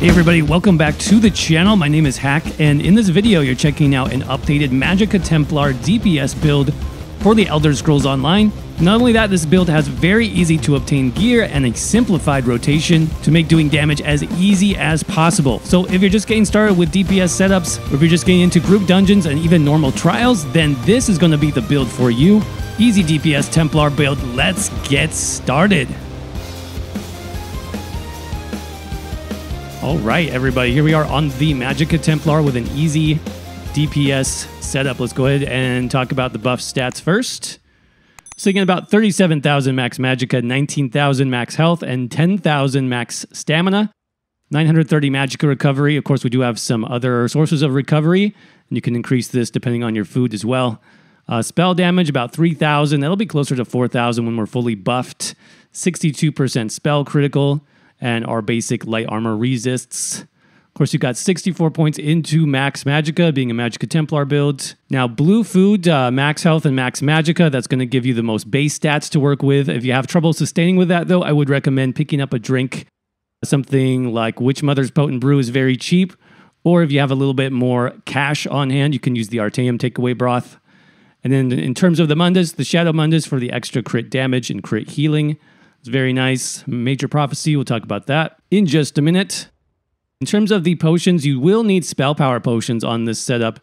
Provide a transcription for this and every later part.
Hey everybody, welcome back to the channel. My name is Hack, and in this video you're checking out an updated Magicka Templar DPS build for the Elder Scrolls Online. Not only that, this build has very easy to obtain gear and a simplified rotation to make doing damage as easy as possible. So if you're just getting started with DPS setups, or if you're just getting into group dungeons and even normal trials, then this is going to be the build for you. Easy DPS Templar build, let's get started. All right, everybody, here we are on the Magicka Templar with an easy DPS setup. Let's go ahead and talk about the buff stats first. So again, about 37,000 max Magicka, 19,000 max health, and 10,000 max stamina. 930 Magicka recovery. Of course, we do have some other sources of recovery, and you can increase this depending on your food as well. Spell damage, about 3,000. That'll be closer to 4,000 when we're fully buffed. 62% spell critical. And our basic light armor resists. Of course, you've got 64 points into max Magicka, being a Magicka Templar build. Now, blue food, max health and max Magicka, that's going to give you the most base stats to work with. If you have trouble sustaining with that, though, I would recommend picking up a drink. Something like Witchmother's Potent Brew is very cheap. Or if you have a little bit more cash on hand, you can use the Artaeum Takeaway Broth. And then in terms of the Mundus, the Shadow Mundus for the extra crit damage and crit healing. It's very nice. Major Prophecy, we'll talk about that in just a minute. In terms of the potions, you will need spell power potions on this setup.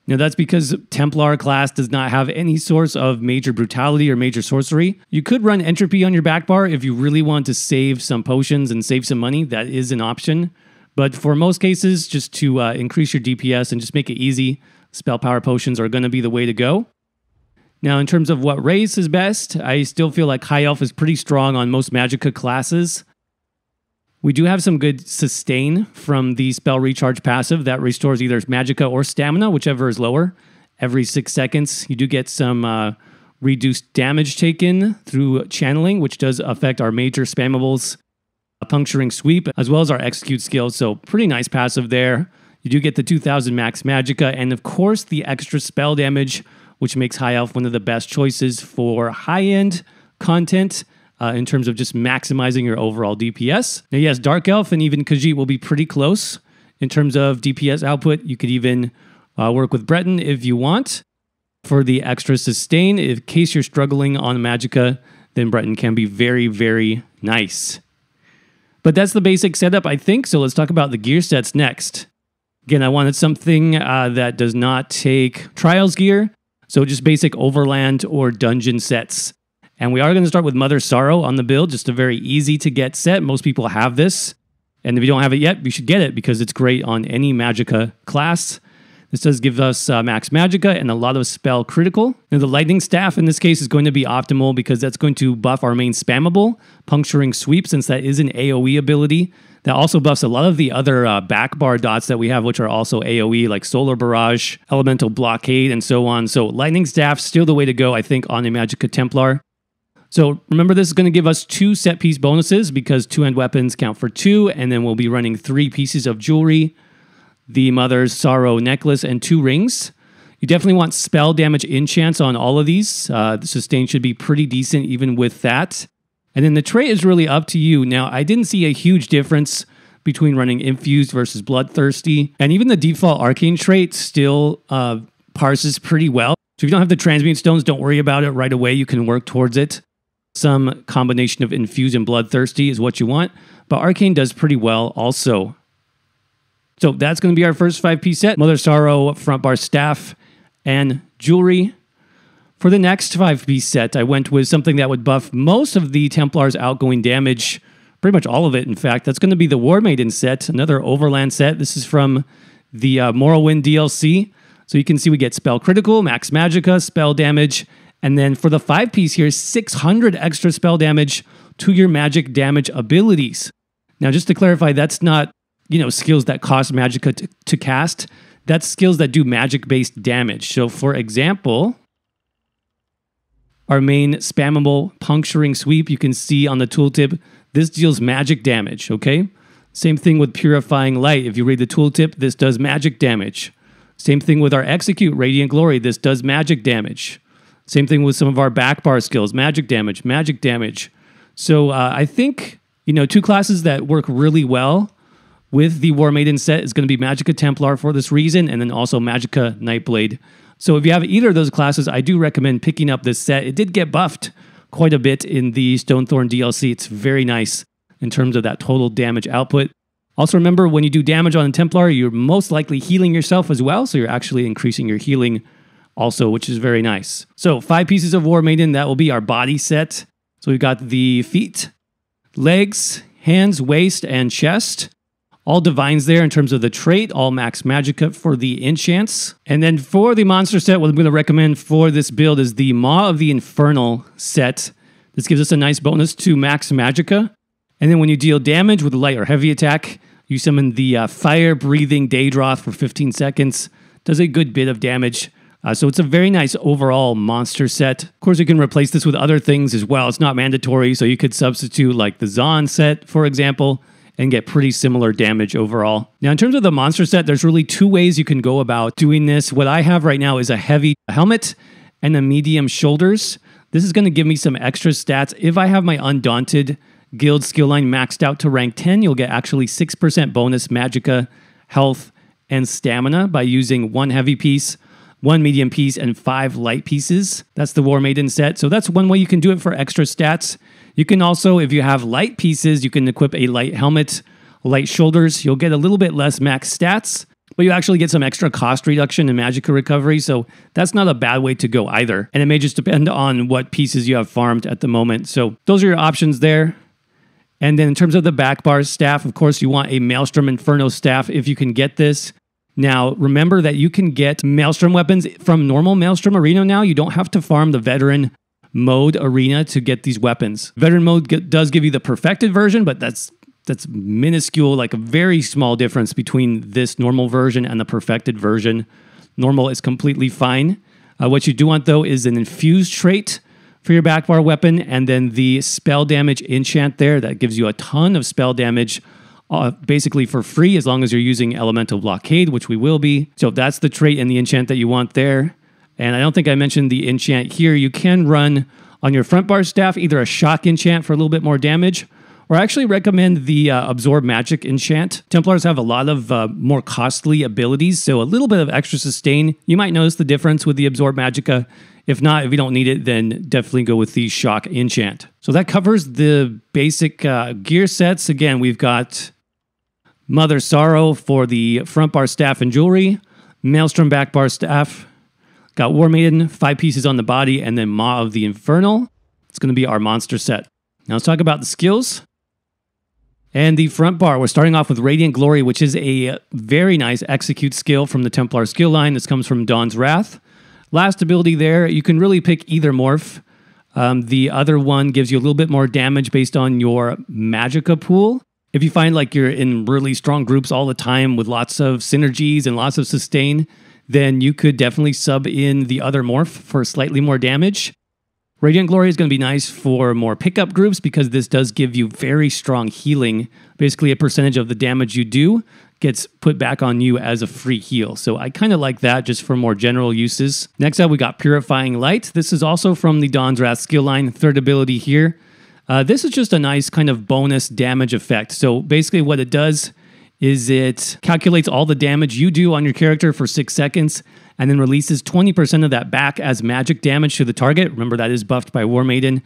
Now that's because Templar class does not have any source of major brutality or major sorcery. You could run entropy on your back bar if you really want to save some potions and save some money. That is an option. But for most cases, just to increase your DPS and just make it easy, spell power potions are going to be the way to go. Now, in terms of what race is best, I still feel like High Elf is pretty strong on most Magicka classes. We do have some good sustain from the Spell Recharge passive that restores either Magicka or Stamina, whichever is lower, every 6 seconds. You do get some reduced damage taken through channeling, which does affect our major spammables, a Puncturing Sweep, as well as our Execute skill. So pretty nice passive there. You do get the 2,000 max Magicka, and of course the extra spell damage, which makes High Elf one of the best choices for high-end content in terms of just maximizing your overall DPS. Now, yes, Dark Elf and even Khajiit will be pretty close in terms of DPS output. You could even work with Breton if you want. For the extra sustain, in case you're struggling on Magicka, then Breton can be very, very nice. But that's the basic setup, I think, so let's talk about the gear sets next. Again, I wanted something that does not take Trials gear, so just basic overland or dungeon sets. And we are going to start with Mother Sorrow on the build, just a very easy to get set. Most people have this. And if you don't have it yet, you should get it because it's great on any Magicka class. This does give us max Magicka and a lot of spell critical. Now the Lightning Staff in this case is going to be optimal because that's going to buff our main spammable, Puncturing Sweep, since that is an AoE ability. That also buffs a lot of the other back bar dots that we have, which are also AoE, like Solar Barrage, Elemental Blockade, and so on. So Lightning Staff, still the way to go, I think, on a Magicka Templar. So remember, this is going to give us 2 set piece bonuses because 2-hand weapons count for 2, and then we'll be running 3 pieces of jewelry, the Mother's Sorrow necklace, and 2 rings. You definitely want spell damage enchants on all of these. The sustain should be pretty decent even with that. And then the trait is really up to you. Now, I didn't see a huge difference between running Infused versus Bloodthirsty. And even the default Arcane trait still parses pretty well. So if you don't have the Transmute Stones, don't worry about it right away. You can work towards it. Some combination of Infused and Bloodthirsty is what you want. But Arcane does pretty well also. So that's going to be our first 5-piece set. Mother Sorrow, front bar staff, and jewelry. For the next 5-piece set, I went with something that would buff most of the Templar's outgoing damage, pretty much all of it, in fact. That's going to be the War Maiden set, another Overland set. This is from the Morrowind DLC. So you can see we get Spell Critical, Max Magicka, Spell Damage, and then for the 5-piece here, 600 extra spell damage to your magic damage abilities. Now, just to clarify, that's not, skills that cost Magicka to cast. That's skills that do magic-based damage. So, for example, our main spammable Puncturing Sweep, you can see on the tooltip, this deals magic damage, okay? Same thing with Purifying Light. If you read the tooltip, this does magic damage. Same thing with our Execute, Radiant Glory. This does magic damage. Same thing with some of our back bar skills, magic damage, magic damage. So I think, 2 classes that work really well with the War Maiden set is going to be Magicka Templar for this reason, and then also Magicka Nightblade. So if you have either of those classes, I do recommend picking up this set. It did get buffed quite a bit in the Stonethorn DLC. It's very nice in terms of that total damage output. Also remember, when you do damage on a Templar, you're most likely healing yourself as well, so you're actually increasing your healing also, which is very nice. So 5 pieces of War Maiden, that will be our body set. So we've got the feet, legs, hands, waist, and chest. All divines there in terms of the trait, all max Magicka for the enchants. And then for the monster set, what I'm going to recommend for this build is the Maw of the Infernal set. This gives us a nice bonus to max Magicka. And then when you deal damage with a light or heavy attack, you summon the fire-breathing Daedroth for 15 seconds. Does a good bit of damage. So it's a very nice overall monster set. Of course, you can replace this with other things as well. It's not mandatory, so you could substitute like the Zon set, for example, and get pretty similar damage overall. Now, in terms of the monster set, there's really 2 ways you can go about doing this. What I have right now is a heavy helmet and a medium shoulders. This is going to give me some extra stats. If I have my Undaunted guild skill line maxed out to rank 10, you'll get actually 6% bonus Magicka, health, and stamina by using 1 heavy piece, 1 medium piece, and 5 light pieces. That's the War Maiden set. So that's one way you can do it for extra stats. You can also, if you have light pieces, you can equip a light helmet, light shoulders. You'll get a little bit less max stats, but you actually get some extra cost reduction in Magicka recovery, so that's not a bad way to go either. And it may just depend on what pieces you have farmed at the moment. So those are your options there. And then in terms of the back bar staff, of course, you want a Maelstrom Inferno staff if you can get this. Now, remember that you can get Maelstrom weapons from normal Maelstrom Arena now. You don't have to farm the Veteran Mode Arena to get these weapons. Veteran Mode does give you the perfected version, but that's minuscule, like a very small difference between this normal version and the perfected version. Normal is completely fine. What you do want, though, is an infused trait for your backbar weapon, and then the spell damage enchant there. That gives you a ton of spell damage basically for free as long as you're using Elemental Blockade, which we will be. So that's the trait and the enchant that you want there. And I don't think I mentioned the enchant here. You can run on your front bar staff either a shock enchant for a little bit more damage, or I actually recommend the Absorb Magic enchant. Templars have a lot of more costly abilities, so a little bit of extra sustain. You might notice the difference with the Absorb Magicka. If not, if you don't need it, then definitely go with the shock enchant. So that covers the basic gear sets. Again, we've got Mother Sorrow for the front bar staff and jewelry, Maelstrom back bar staff, got War Maiden, 5 pieces on the body, and then Maw of the Infernal. It's going to be our monster set. Now let's talk about the skills. And the front bar, we're starting off with Radiant Glory, which is a very nice execute skill from the Templar skill line. This comes from Dawn's Wrath. Last ability there, you can really pick either morph. The other one gives you a little bit more damage based on your Magicka pool. If you find like you're in really strong groups all the time with lots of synergies and lots of sustain, then you could definitely sub in the other morph for slightly more damage. Radiant Glory is going to be nice for more pickup groups because this does give you very strong healing. Basically, a percentage of the damage you do gets put back on you as a free heal. So I kind of like that just for more general uses. Next up, we got Purifying Light. This is also from the Dawn's Wrath skill line, 3rd ability here. This is just a nice kind of bonus damage effect. So basically what it does is it calculates all the damage you do on your character for 6 seconds and then releases 20% of that back as magic damage to the target. Remember, that is buffed by War Maiden.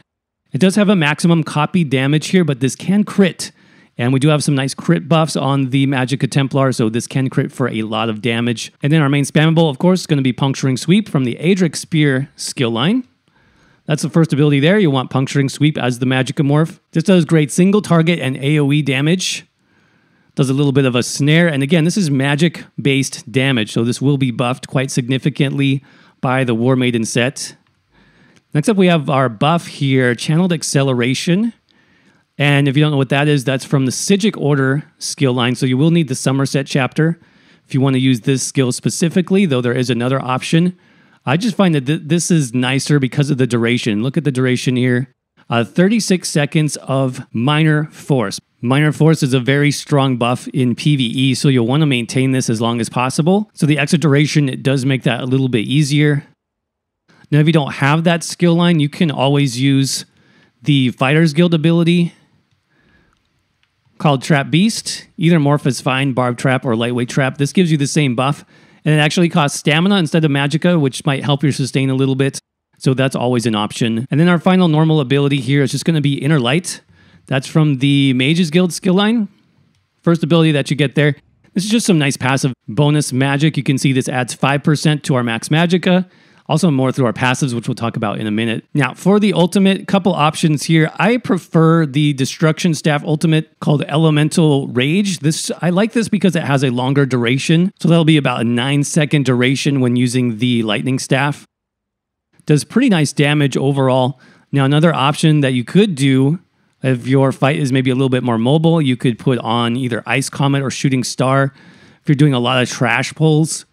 It does have a maximum copy damage here, but this can crit. And we do have some nice crit buffs on the Magicka Templar, so this can crit for a lot of damage. And then our main spammable, of course, is going to be Puncturing Sweep from the Adric Spear skill line. That's the first ability there. You want Puncturing Sweep as the Magicka morph. This does great single target and AoE damage. Does a little bit of a snare. And again, this is magic-based damage, so this will be buffed quite significantly by the War Maiden set. Next up, we have our buff here, Channeled Acceleration. And if you don't know what that is, that's from the Psijic Order skill line, so you will need the Somerset chapter if you want to use this skill specifically, though there is another option. I just find that this is nicer because of the duration. Look at the duration here. 36 seconds of Minor Force. Minor Force is a very strong buff in PVE, so you'll want to maintain this as long as possible. So the extra duration, it does make that a little bit easier. Now, if you don't have that skill line, you can always use the Fighter's Guild ability called Trap Beast. Either morph is fine, Barb Trap or Lightweight Trap. This gives you the same buff, and it actually costs stamina instead of magicka, which might help your sustain a little bit. So that's always an option. And then our final normal ability here is just going to be Inner Light. That's from the Mages Guild skill line. First ability that you get there. This is just some nice passive bonus magic. You can see this adds 5% to our max magicka. Also more through our passives, which we'll talk about in a minute. Now, for the ultimate, couple options here. I prefer the Destruction Staff ultimate called Elemental Rage. I like this because it has a longer duration. So that'll be about a 9-second duration when using the Lightning Staff. Does pretty nice damage overall. Now, another option that you could do if your fight is maybe a little bit more mobile, you could put on either Ice Comet or Shooting Star. If you're doing a lot of trash pulls,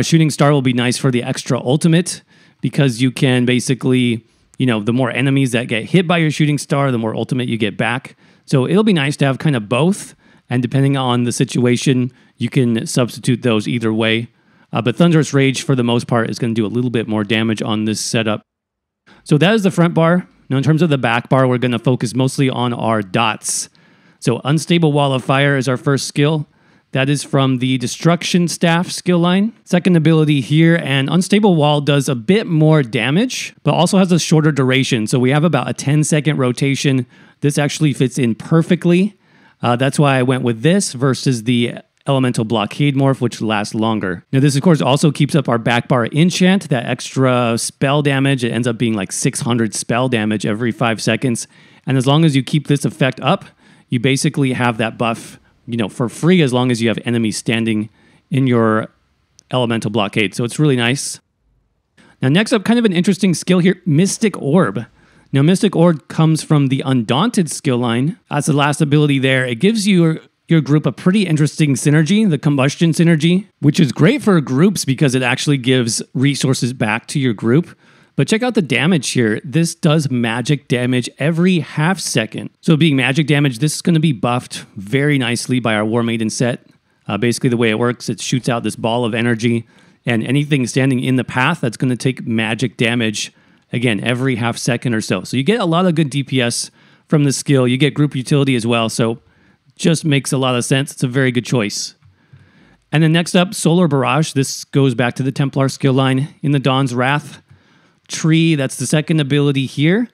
Shooting Star will be nice for the extra ultimate because you can basically, the more enemies that get hit by your Shooting Star, the more ultimate you get back. So it'll be nice to have kind of both. And depending on the situation, you can substitute those either way. But Thunderous Rage, for the most part, is going to do a little bit more damage on this setup. So that is the front bar. Now, in terms of the back bar, we're going to focus mostly on our dots. So Unstable Wall of Fire is our first skill. That is from the Destruction Staff skill line. Second ability here, and Unstable Wall does a bit more damage, but also has a shorter duration. So we have about a 10-second rotation. This actually fits in perfectly. That's why I went with this versus the Elemental Blockade morph, which lasts longer. Now this, of course, also keeps up our back bar enchant, that extra spell damage. It ends up being like 600 spell damage every 5 seconds. And as long as you keep this effect up, you basically have that buff for free as long as you have enemies standing in your Elemental Blockade. So it's really nice. Now next up, kind of an interesting skill here, Mystic Orb. Now Mystic Orb comes from the Undaunted skill line. That's the last ability there. It gives you your group a pretty interesting synergy, the Combustion synergy, which is great for groups because it actually gives resources back to your group. But check out the damage here. This does magic damage every half second. So being magic damage, this is going to be buffed very nicely by our War Maiden set. Basically the way it works, it shoots out this ball of energy, and anything standing in the path that's going to take magic damage, again, every half second or so. So you get a lot of good DPS from this skill. You get group utility as well, so just makes a lot of sense. It's a very good choice. And then next up, Solar Barrage. This goes back to the Templar skill line in the Dawn's Wrath tree. That's the second ability here.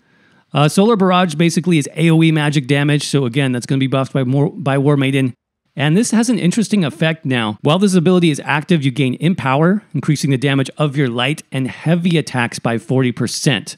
Solar Barrage basically is AoE magic damage. So again, that's going to be buffed by War Maiden. And this has an interesting effect now. While this ability is active, you gain Empower, increasing the damage of your light and heavy attacks by 40%.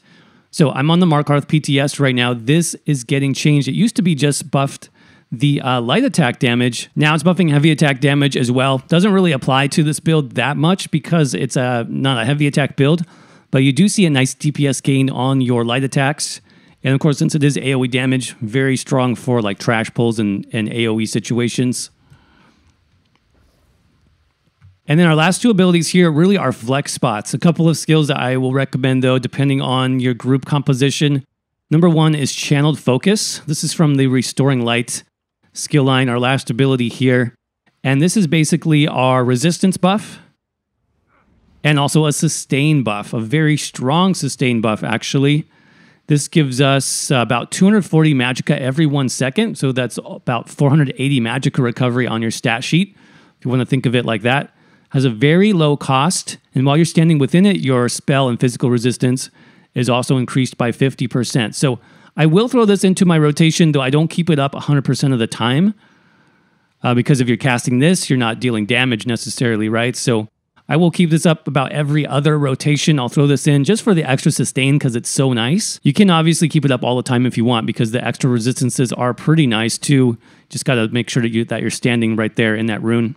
So I'm on the Markarth PTS right now. This is getting changed. It used to be just buffed the light attack damage. Now it's buffing heavy attack damage as well. Doesn't really apply to this build that much because it's not a heavy attack build, but you do see a nice DPS gain on your light attacks. And of course, since it is AoE damage, very strong for like trash pulls and AoE situations. And then our last two abilities here really are flex spots. A couple of skills that I will recommend though, depending on your group composition. Number one is Channeled Focus. This is from the Restoring Light skill line, our last ability here. And this is basically our resistance buff and also a sustain buff, a very strong sustain buff actually. This gives us about 240 magicka every 1 second. So that's about 480 magicka recovery on your stat sheet, if you want to think of it like that. Has a very low cost, and while you're standing within it, your spell and physical resistance is also increased by 50%. So I will throw this into my rotation, though I don't keep it up 100% of the time. Because if you're casting this, you're not dealing damage necessarily, right? So I will keep this up about every other rotation. I'll throw this in just for the extra sustain because it's so nice. You can obviously keep it up all the time if you want because the extra resistances are pretty nice too. Just got to make sure that you're standing right there in that rune.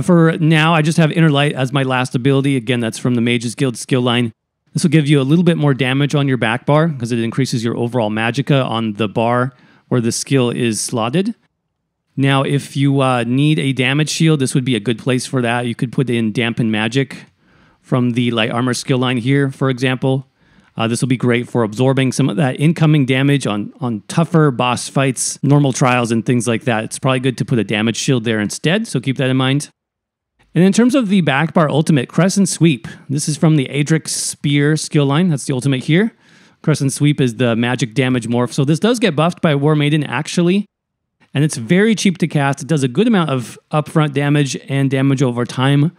For now, I just have Inner Light as my last ability. Again, that's from the Mages Guild skill line. This will give you a little bit more damage on your back bar because it increases your overall magicka on the bar where the skill is slotted. Now, if you need a damage shield, this would be a good place for that. You could put in Dampen Magic from the Light Armor skill line here, for example. This will be great for absorbing some of that incoming damage on tougher boss fights, normal trials, and things like that. It's probably good to put a damage shield there instead, so keep that in mind. And in terms of the back bar ultimate, Crescent Sweep. This is from the Adrix Spear skill line. That's the ultimate here. Crescent Sweep is the magic damage morph. So this does get buffed by War Maiden, actually. And it's very cheap to cast. It does a good amount of upfront damage and damage over time.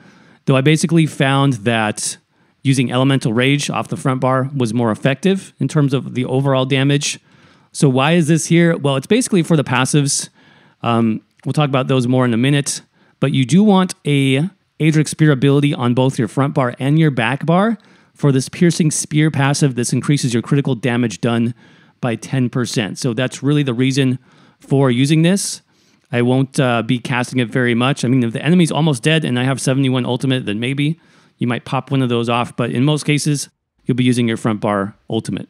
Though I basically found that using Elemental Rage off the front bar was more effective in terms of the overall damage. So why is this here? Well, it's basically for the passives. We'll talk about those more in a minute. But you do want a Aedric Spear ability on both your front bar and your back bar for this Piercing Spear passive. This increases your critical damage done by 10%. So that's really the reason for using this. I won't be casting it very much. I mean, if the enemy's almost dead and I have 71 ultimate, then maybe you might pop one of those off. But in most cases, you'll be using your front bar ultimate.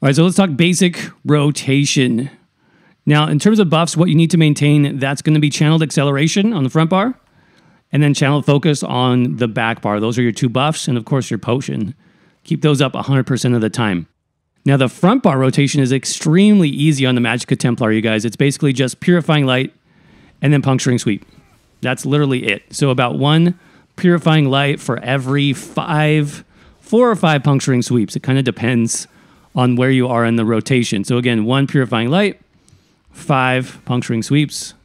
All right, so let's talk basic rotation. Now, in terms of buffs, what you need to maintain, that's going to be Channeled Acceleration on the front bar, and then Channeled Focus on the back bar. Those are your two buffs, and of course your potion. Keep those up 100% of the time. Now, the front bar rotation is extremely easy on the Magicka Templar, you guys. It's basically just Purifying Light and then Puncturing Sweep. That's literally it. So about 1 Purifying Light for every 4 or 5 Puncturing Sweeps. It kind of depends on where you are in the rotation. So again, 1 Purifying Light, 5 Puncturing Sweeps,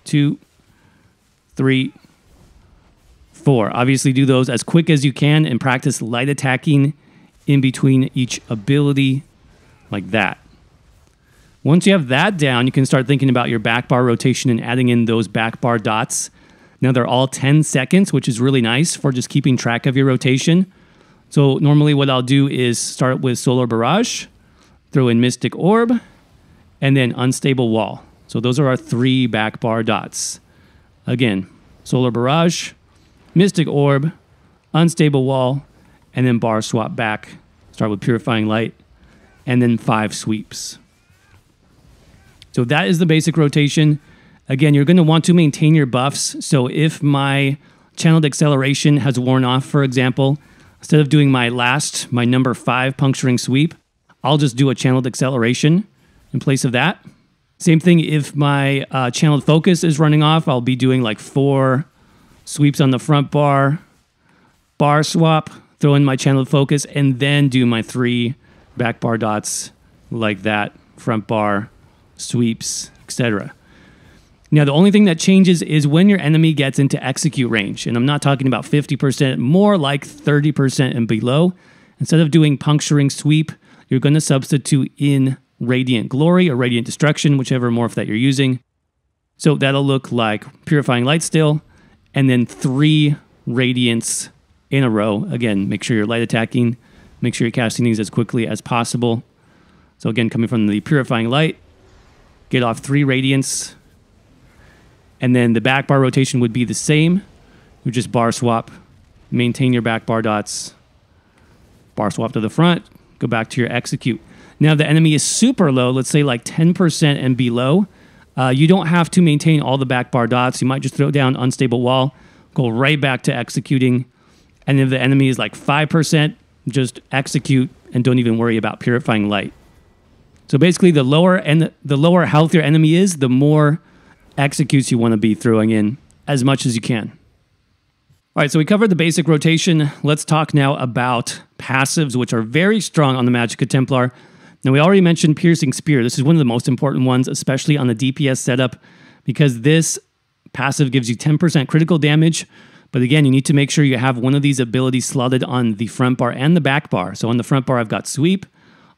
2, 3, 4. Obviously do those as quick as you can and practice light attacking in between each ability like that. Once you have that down, you can start thinking about your back bar rotation and adding in those back bar dots. Now they're all 10 seconds, which is really nice for just keeping track of your rotation. So normally what I'll do is start with Solar Barrage, throw in Mystic Orb, and then Unstable Wall. So those are our 3 back bar dots. Again, Solar Barrage, Mystic Orb, Unstable Wall, and then bar swap back. Start with Purifying Light, and then 5 sweeps. So that is the basic rotation. Again, you're going to want to maintain your buffs. So if my Channeled Acceleration has worn off, for example, instead of doing my number 5 Puncturing Sweep, I'll just do a Channeled Acceleration in place of that. Same thing if my Channeled Focus is running off, I'll be doing like 4 sweeps on the front bar, bar swap, throw in my Channeled Focus, and then do my 3 back bar dots like that, front bar, sweeps, etc. Now, the only thing that changes is when your enemy gets into execute range, and I'm not talking about 50%, more like 30% and below. Instead of doing Puncturing Sweep, you're going to substitute in Radiant Glory or Radiant Destruction, whichever morph that you're using. So that'll look like Purifying Light still, and then 3 Radiants in a row. Again, make sure you're light attacking. Make sure you're casting these as quickly as possible. So again, coming from the Purifying Light, get off 3 Radiants. And then the back bar rotation would be the same. You just bar swap, maintain your back bar dots, bar swap to the front, go back to your execute. Now, if the enemy is super low, let's say like 10% and below, you don't have to maintain all the back bar dots. You might just throw down Unstable Wall, go right back to executing. And if the enemy is like 5%, just execute and don't even worry about Purifying Light. So basically, the lower health your enemy is, the more executes you want to be throwing in as much as you can. All right, so we covered the basic rotation. Let's talk now about passives, which are very strong on the Magicka Templar. Now, we already mentioned Piercing Spear. This is one of the most important ones, especially on the DPS setup, because this passive gives you 10% critical damage. But again, you need to make sure you have one of these abilities slotted on the front bar and the back bar. So on the front bar, I've got Sweep.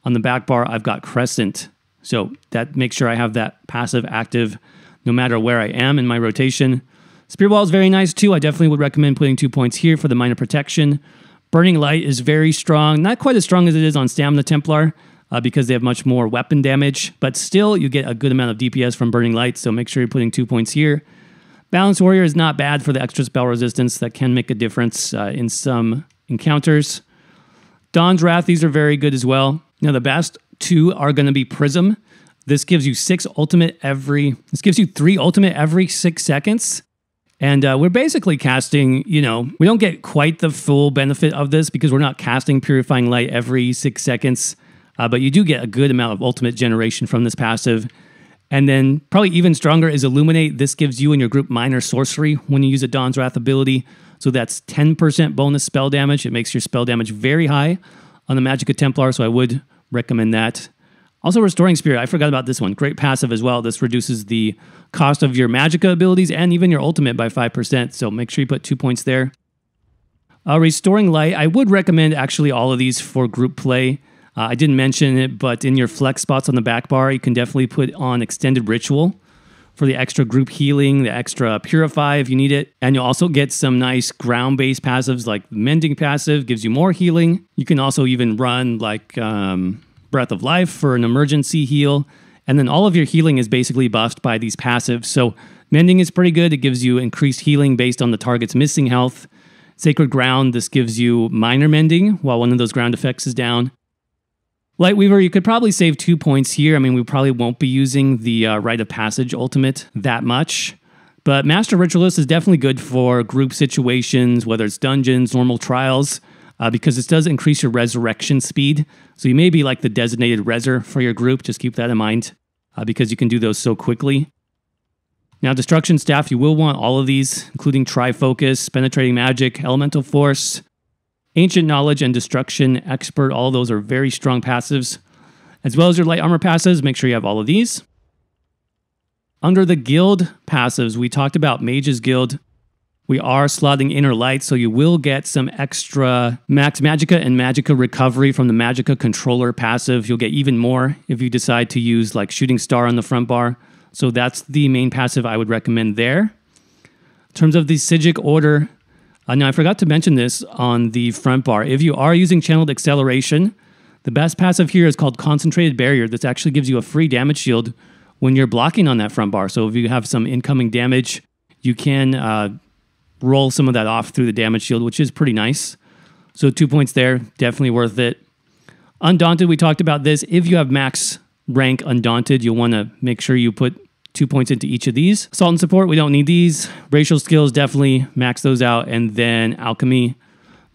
On the back bar, I've got Crescent. So that makes sure I have that passive active no matter where I am in my rotation. Spear Wall is very nice too. I definitely would recommend putting 2 points here for the minor protection. Burning Light is very strong. Not quite as strong as it is on Stamina Templar because they have much more weapon damage. But still, you get a good amount of DPS from Burning Light. So make sure you're putting 2 points here. Balanced Warrior is not bad for the extra spell resistance. That can make a difference in some encounters. Dawn's Wrath, these are very good as well. Now, the best 2 are going to be Prism. This gives you 3 ultimate every 6 seconds. And we're basically casting, we don't get quite the full benefit of this because we're not casting Purifying Light every 6 seconds. But you do get a good amount of ultimate generation from this passive. And then probably even stronger is Illuminate. This gives you and your group minor sorcery when you use a Dawn's Wrath ability. So that's 10% bonus spell damage. It makes your spell damage very high on the Magicka Templar, so I would recommend that. Also, Restoring Spirit, I forgot about this one. Great passive as well. This reduces the cost of your Magicka abilities and even your ultimate by 5%, so make sure you put 2 points there. Restoring Light, I would recommend actually all of these for group play. I didn't mention it, but in your flex spots on the back bar, you can definitely put on Extended Ritual for the extra group healing, the extra Purify if you need it. And you'll also get some nice ground-based passives like Mending passive, gives you more healing. You can also even run like Breath of Life for an emergency heal. And then all of your healing is basically buffed by these passives. So Mending is pretty good. It gives you increased healing based on the target's missing health. Sacred Ground, this gives you minor mending while one of those ground effects is down. Lightweaver, you could probably save 2 points here. I mean, we probably won't be using the Rite of Passage ultimate that much. But Master Ritualist is definitely good for group situations, whether it's dungeons, normal trials, because this does increase your resurrection speed. So you may be like the designated reser for your group. Just keep that in mind because you can do those so quickly. Now, Destruction Staff, you will want all of these, including Trifocus, Penetrating Magic, Elemental Force, Ancient Knowledge, and Destruction Expert. All of those are very strong passives. As well as your light armor passives, make sure you have all of these. Under the guild passives, we talked about Mage's Guild. We are slotting Inner Light, so you will get some extra Max Magicka and Magicka Recovery from the Magicka Controller passive. You'll get even more if you decide to use like Shooting Star on the front bar. So that's the main passive I would recommend there. In terms of the Psijic Order, now I forgot to mention this on the front bar. If you are using Channeled Acceleration, the best passive here is called Concentrated Barrier. This actually gives you a free damage shield when you're blocking on that front bar. So if you have some incoming damage, you can roll some of that off through the damage shield, which is pretty nice. So 2 points there, definitely worth it. Undaunted, we talked about this. If you have max rank Undaunted, you'll want to make sure you put 2 points into each of these. Assault and Support, we don't need these. Racial Skills, definitely max those out. And then Alchemy,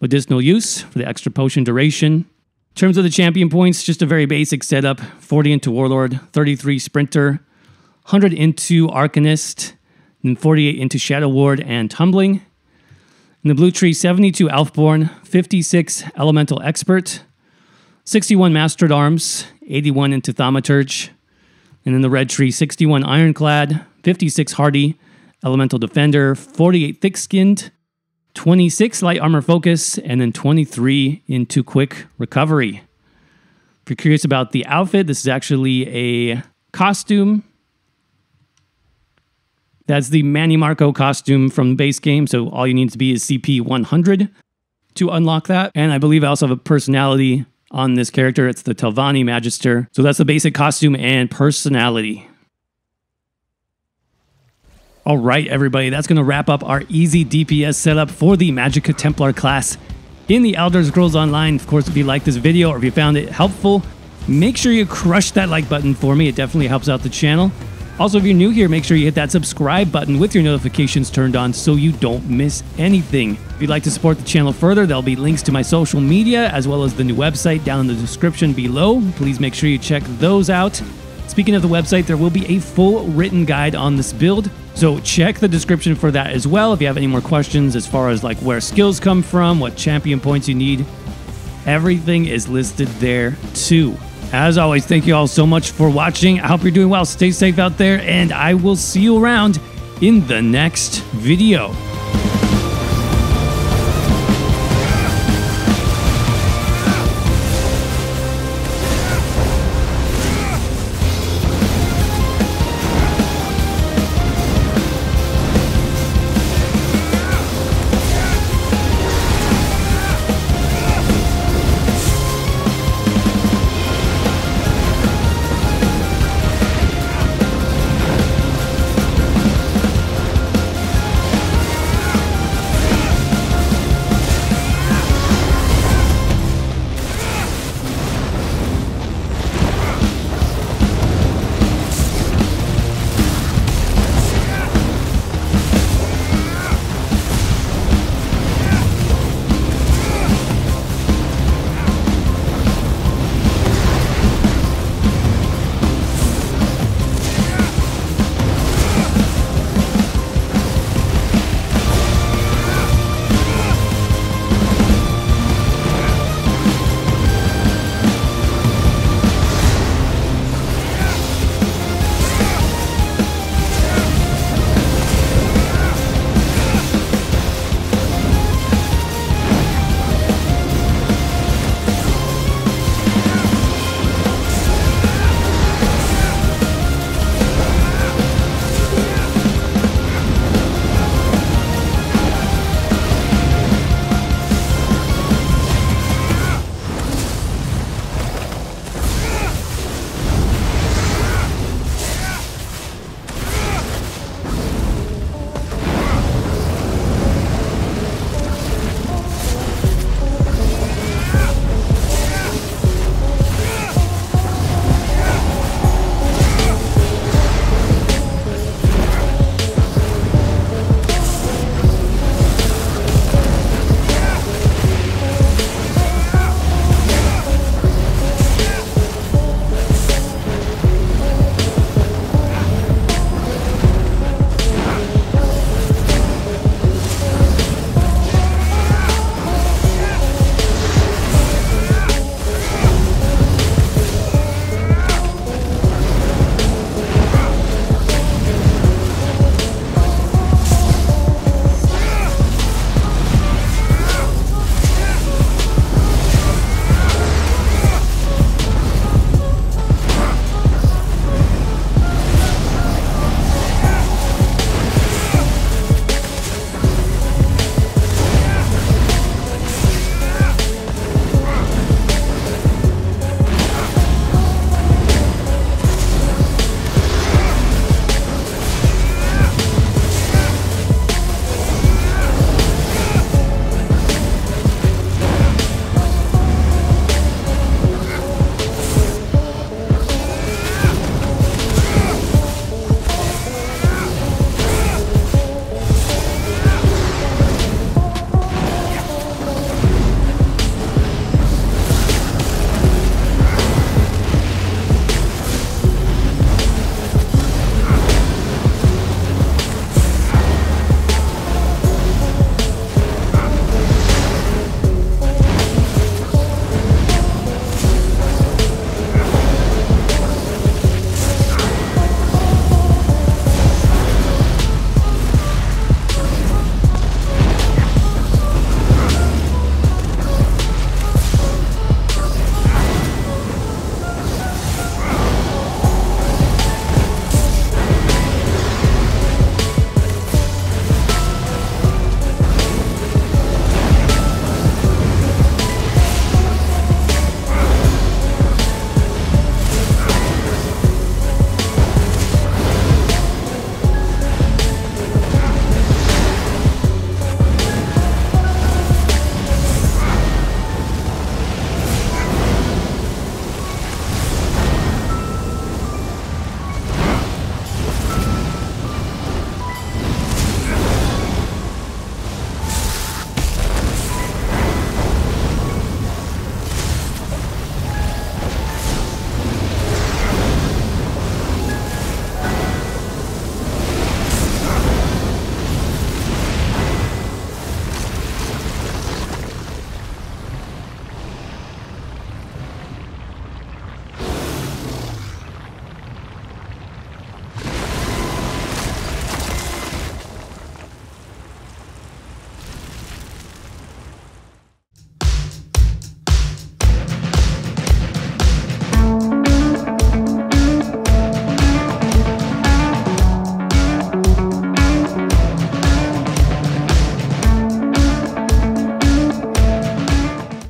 Medicinal Use for the extra potion duration. In terms of the champion points, just a very basic setup. 40 into Warlord, 33 Sprinter, 100 into Arcanist, and 48 into Shadow Ward and Tumbling. In the blue tree, 72 Elfborn, 56 Elemental Expert, 61 Master at Arms, 81 into Thaumaturge. And in the red tree, 61 Ironclad, 56 Hardy, Elemental Defender, 48 Thick-Skinned, 26 Light Armor Focus, and then 23 into Quick Recovery. If you're curious about the outfit, this is actually a costume. That's the Manny Marco costume from the base game, so all you need to be is CP 100 to unlock that. And I believe I also have a personality on this character. It's the Telvanni Magister. So that's the basic costume and personality. All right, everybody, that's going to wrap up our easy DPS setup for the Magicka Templar class in the Elder Scrolls Online. Of course, if you liked this video or if you found it helpful, make sure you crush that like button for me. It definitely helps out the channel. Also, if you're new here, make sure you hit that subscribe button with your notifications turned on so you don't miss anything. If you'd like to support the channel further, there'll be links to my social media as well as the new website down in the description below. Please make sure you check those out. Speaking of the website, there will be a full written guide on this build, so check the description for that as well. If you have any more questions as far as like where skills come from, what champion points you need, everything is listed there too. As always, thank you all so much for watching. I hope you're doing well. Stay safe out there, and I will see you around in the next video.